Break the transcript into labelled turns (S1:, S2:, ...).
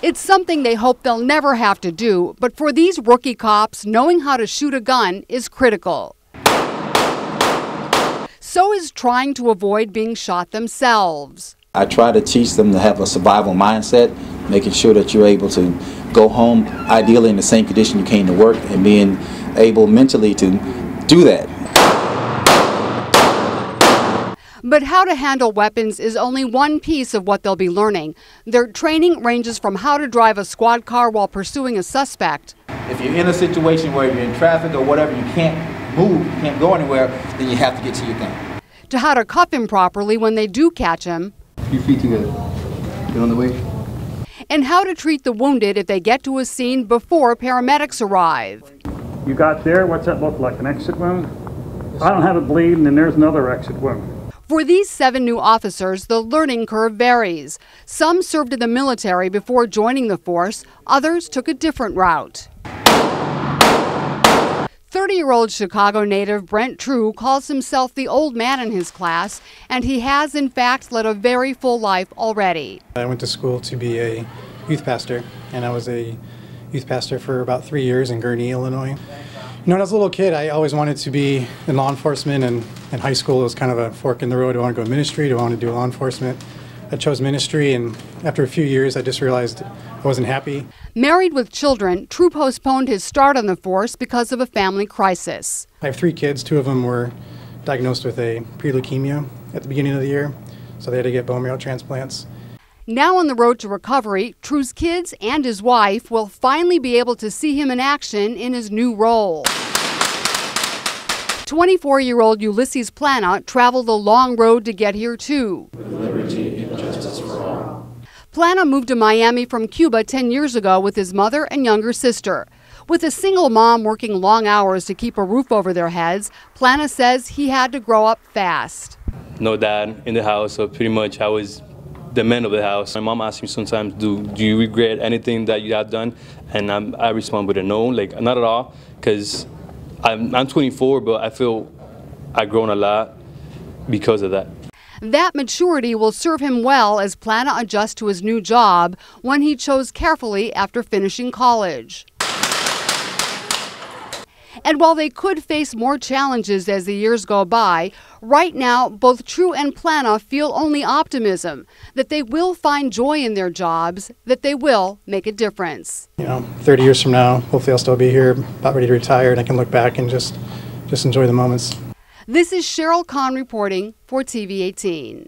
S1: It's something they hope they'll never have to do, but for these rookie cops, knowing how to shoot a gun is critical. So is trying to avoid being shot themselves.
S2: I try to teach them to have a survival mindset, making sure that you're able to go home, ideally in the same condition you came to work, and being able mentally to do that.
S1: But how to handle weapons is only one piece of what they'll be learning. Their training ranges from how to drive a squad car while pursuing a suspect.
S2: If you're in a situation where you're in traffic or whatever, you can't move, you can't go anywhere, then you have to get to your gun.
S1: To how to cuff him properly when they do catch him.
S3: Your feet together. Get on the way.
S1: And how to treat the wounded if they get to a scene before paramedics arrive.
S4: You got there, what's that look like, an exit wound? I don't have a bleed, and then there's another exit wound.
S1: For these 7 new officers, the learning curve varies. Some served in the military before joining the force, others took a different route. 30-year-old Chicago native Brent True calls himself the old man in his class, and he has in fact led a very full life already.
S5: I went to school to be a youth pastor, and I was a youth pastor for about 3 years in Gurnee, Illinois. You know, when I was a little kid, I always wanted to be in law enforcement, and in high school it was kind of a fork in the road. Do I want to go ministry? Do I want to do law enforcement? I chose ministry, and after a few years I just realized I wasn't happy.
S1: Married with children, True postponed his start on the force because of a family crisis.
S5: I have 3 kids. 2 of them were diagnosed with a pre-leukemia at the beginning of the year, so they had to get bone marrow transplants.
S1: Now on the road to recovery, True's kids and his wife will finally be able to see him in action in his new role. 24-year-old Ulysses Plana traveled a long road to get here too.
S6: With liberty and justice for all.
S1: Plana moved to Miami from Cuba 10 years ago with his mother and younger sister. With a single mom working long hours to keep a roof over their heads, Plana says he had to grow up fast.
S7: No dad in the house, so pretty much I was the man of the house. My mom asks me sometimes, do you regret anything that you have done? And I respond with a no, like not at all, because I'm 24, but I feel I've grown a lot because of that.
S1: That maturity will serve him well as Plana adjusts to his new job, one he chose carefully after finishing college. And while they could face more challenges as the years go by, right now both True and Plana feel only optimism, that they will find joy in their jobs, that they will make a difference.
S5: You know, 30 years from now, hopefully I'll still be here, about ready to retire, and I can look back and just enjoy the moments.
S1: This is Sheryl Kahn reporting for TV 18.